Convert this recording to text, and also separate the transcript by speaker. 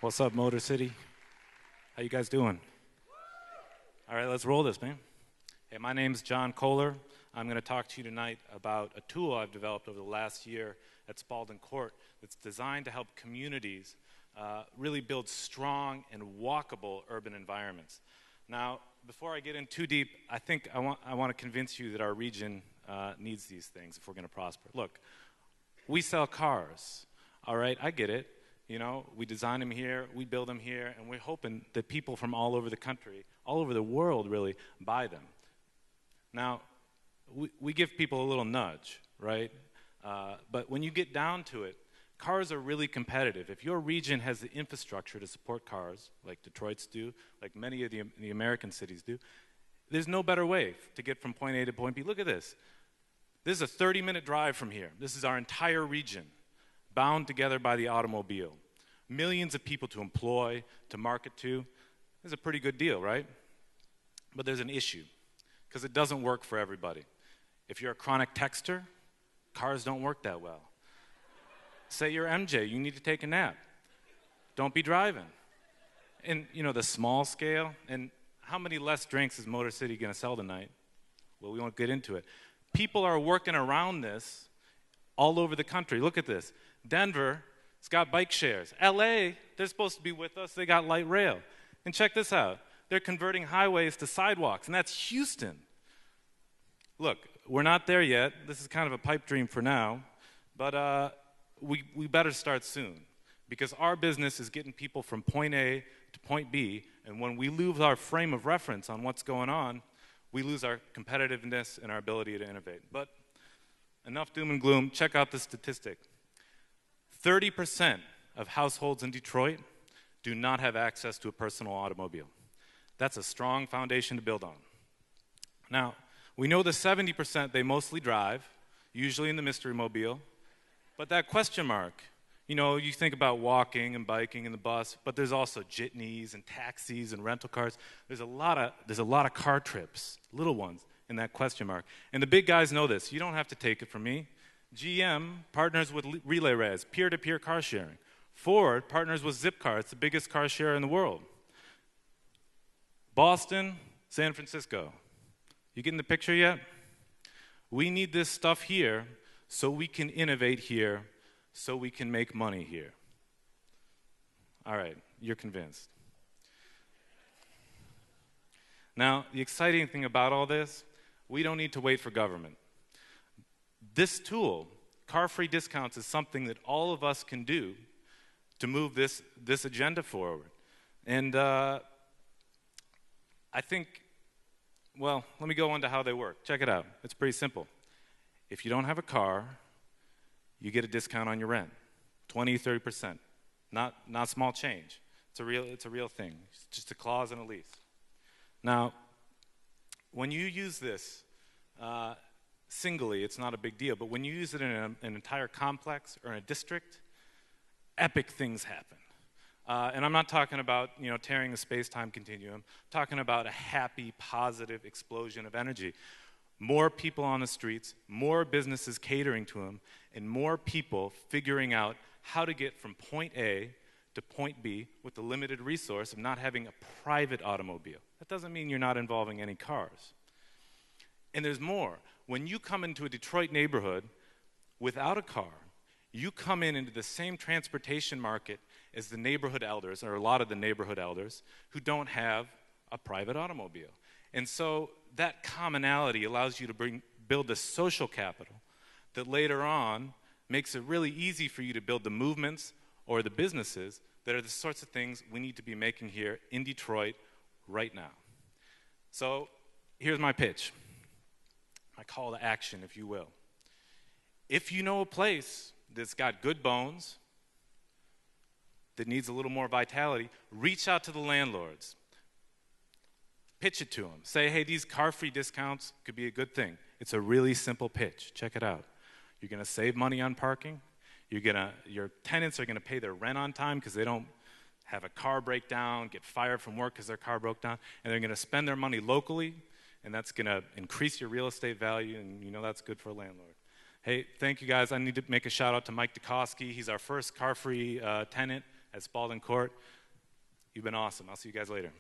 Speaker 1: What's up, Motor City? How you guys doing? All right, let's roll this, man. Hey, my name's Jon Koller. I'm going to talk to you tonight about a tool I've developed over the last year at Spalding Court that's designed to help communities really build strong and walkable urban environments. Now, before I get in too deep, I think I want to convince you that our region needs these things if we're going to prosper. Look, we sell cars, all right? I get it. You know, we design them here, we build them here, and we're hoping that people from all over the country, all over the world really, buy them. Now, we give people a little nudge, right? But when you get down to it, cars are really competitive. If your region has the infrastructure to support cars, like Detroit's do, like many of the American cities do, there's no better way to get from point A to point B. Look at this. This is a 30-minute drive from here. This is our entire region, bound together by the automobile. Millions of people to employ, to market to. This is a pretty good deal, right? But there's an issue, because it doesn't work for everybody. If you're a chronic texter, cars don't work that well. Say you're MJ, you need to take a nap. Don't be driving. And, you know, the small scale, and how many less drinks is Motor City going to sell tonight? Well, we won't get into it. People are working around this all over the country. Look at this. Denver, it's got bike shares. LA, they're supposed to be with us. They got light rail. And check this out. They're converting highways to sidewalks, and that's Houston. Look, we're not there yet. This is kind of a pipe dream for now, but we better start soon, because our business is getting people from point A to point B, and when we lose our frame of reference on what's going on, we lose our competitiveness and our ability to innovate. But enough doom and gloom. Check out this statistic. 30% of households in Detroit do not have access to a personal automobile. That's a strong foundation to build on. Now, we know the 70% they mostly drive, usually in the mystery mobile, but that question mark, you know, you think about walking and biking and the bus, but there's also jitneys and taxis and rental cars. There's a lot of car trips, little ones, in that question mark. And the big guys know this. You don't have to take it from me. GM partners with Relay Res, peer-to-peer car sharing. Ford partners with Zipcar. It's the biggest car share in the world. Boston, San Francisco. You getting the picture yet? We need this stuff here so we can innovate here, so we can make money here. All right, you're convinced. Now, the exciting thing about all this, we don't need to wait for government. This tool, Carfree discounts, is something that all of us can do to move this agenda forward. And I think, well, let me go on to how they work. Check it out. It's pretty simple. If you don't have a car, you get a discount on your rent, 20, 30%. Not small change. It's a real thing. It's just a clause in a lease. Now, when you use this singly, it's not a big deal. But when you use it in an entire complex or in a district, epic things happen. And I'm not talking about, you know, tearing the space-time continuum. I'm talking about a happy, positive explosion of energy. More people on the streets, more businesses catering to them, and more people figuring out how to get from point A to point B with the limited resource of not having a private automobile. That doesn't mean you're not involving any cars. And there's more. When you come into a Detroit neighborhood without a car, you come into the same transportation market as the neighborhood elders, or a lot of the neighborhood elders, who don't have a private automobile. And so that commonality allows you to build a social capital that later on makes it really easy for you to build the movements or the businesses that are the sorts of things we need to be making here in Detroit right now. So here's my pitch, my call to action, if you will. If you know a place that's got good bones, that needs a little more vitality, reach out to the landlords. Pitch it to them. Say, hey, these car-free discounts could be a good thing. It's a really simple pitch. Check it out. You're going to save money on parking. Your tenants are going to pay their rent on time because they don't have a car breakdown, get fired from work because their car broke down, and they're going to spend their money locally, and that's going to increase your real estate value, and you know that's good for a landlord. Hey, thank you guys. I need to make a shout out to Mike Dukoski. He's our first car-free tenant. at Spalding Court. You've been awesome. I'll see you guys later.